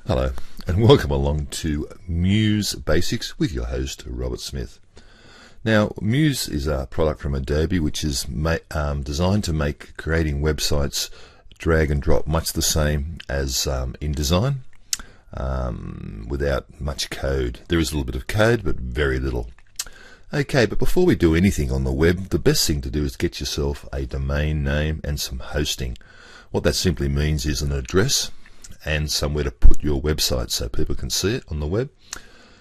Hello, and welcome along to Muse Basics with your host, Robert Smith. Now, Muse is a product from Adobe which is designed to make creating websites drag and drop much the same as InDesign, without much code. There is a little bit of code, but very little. Okay, but before we do anything on the web, the best thing to do is get yourself a domain name and some hosting. What that simply means is an address and somewhere to put your website so people can see it on the web.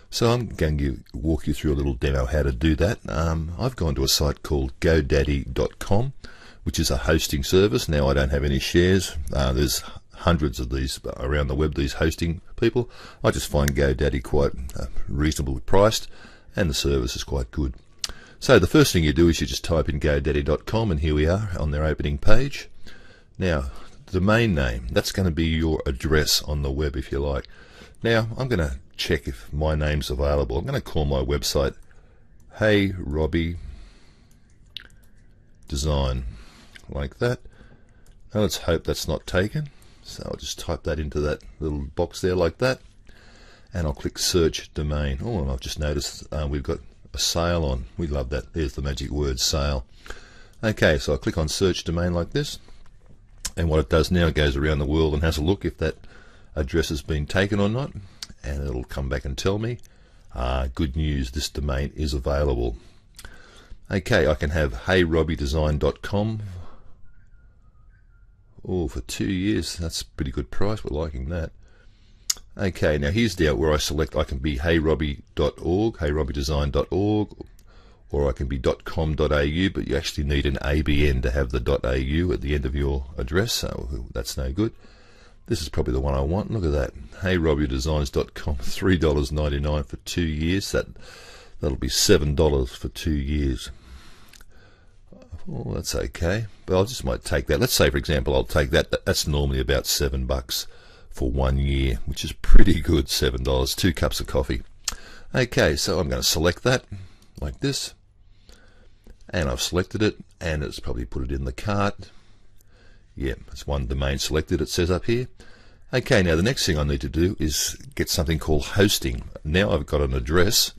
So I'm going to walk you through a little demo how to do that. I've gone to a site called Godaddy.com, which is a hosting service. Now I don't have any shares. There's hundreds of these around the web, these hosting people. I just find Godaddy quite reasonably priced, and the service is quite good. So the first thing you do is you just type in Godaddy.com, and here we are on their opening page. Now, domain name, that's going to be your address on the web if you like. Now I'm going to check if my name's available. I'm going to call my website Hey Robbie Design, like that. Now let's hope that's not taken, so I'll just type that into that little box there like that, and I'll click search domain. Oh, and I've just noticed we've got a sale on. We love that. There's the magic word, sale. Okay, so I'll click on search domain like this. And what it does now, it goes around the world and has a look if that address has been taken or not, and it'll come back and tell me, good news, this domain is available. Okay, I can have heyrobbydesign.com. Oh, for 2 years, that's a pretty good price. We're liking that. Okay, now here's the where I select. I can be heyrobby.org, heyrobbydesign.org, or I can be .com.au, but you actually need an ABN to have the .au at the end of your address, so that's no good. This is probably the one I want. Look at that. heyrobbydesigns.com, $3.99 for 2 years. That'll be $7 for 2 years. Oh, that's okay, but I just might take that. Let's say, for example, I'll take that. That's normally about $7 for 1 year, which is pretty good. $7, 2 cups of coffee. Okay, so I'm going to select that like this, and I've selected it, and it's probably put it in the cart. Yeah, it's one domain selected, it says up here. Okay, now the next thing I need to do is get something called hosting. Now I've got an address,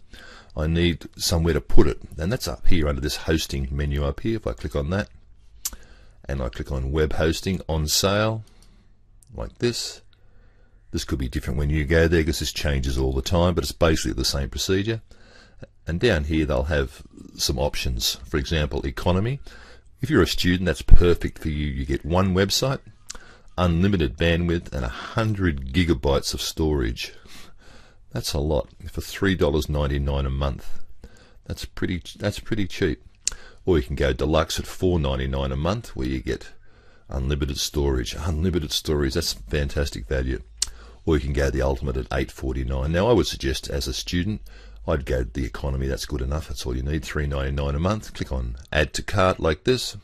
I need somewhere to put it, and that's up here under this hosting menu up here. If I click on that, and I click on web hosting on sale, like this. This could be different when you go there because this changes all the time, but it's basically the same procedure. And down here they'll have some options. For example, economy. If you're a student, that's perfect for you. You get one website, unlimited bandwidth, and 100 gigabytes of storage. That's a lot for $3.99 a month. That's pretty cheap. Or you can go deluxe at $4.99 a month, where you get unlimited storage. Unlimited storage, that's fantastic value. Or you can go the ultimate at $8.49. Now I would suggest, as a student, I'd go the economy. That's good enough. That's all you need, $3.99 a month. Click on add to cart like this,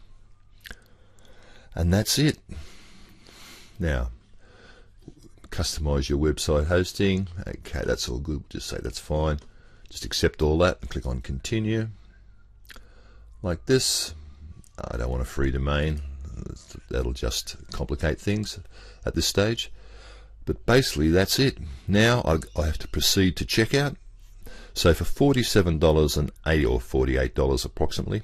and that's it. Now customize your website hosting. Okay, that's all good. Just say that's fine. Just accept all that and click on continue like this. I don't want a free domain. That'll just complicate things at this stage, but basically that's it. Now I have to proceed to checkout. So for $47.80 or $48 approximately,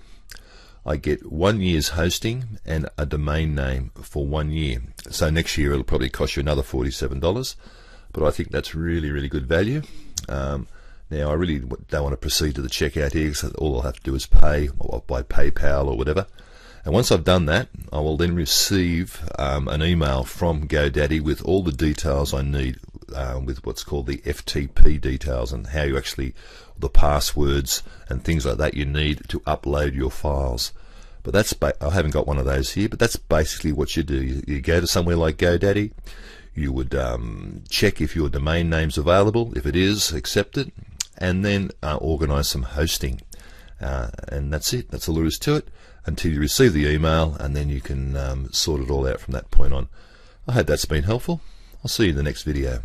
I get 1 year's hosting and a domain name for 1 year. So next year it'll probably cost you another $47, but I think that's really, really good value. Now I really don't want to proceed to the checkout here, because all I'll have to do is pay, or by PayPal or whatever. And once I've done that, I will then receive an email from Godaddy with all the details I need, with what's called the FTP details, and how you actually, the passwords and things like that you need to upload your files. But that's, I haven't got one of those here, but that's basically what you do. You go to somewhere like Godaddy, you would check if your domain name's available. If it is, accept it, and then organize some hosting. And that's it. That's all there is to it, until you receive the email, and then you can sort it all out from that point on. I hope that's been helpful. I'll see you in the next video.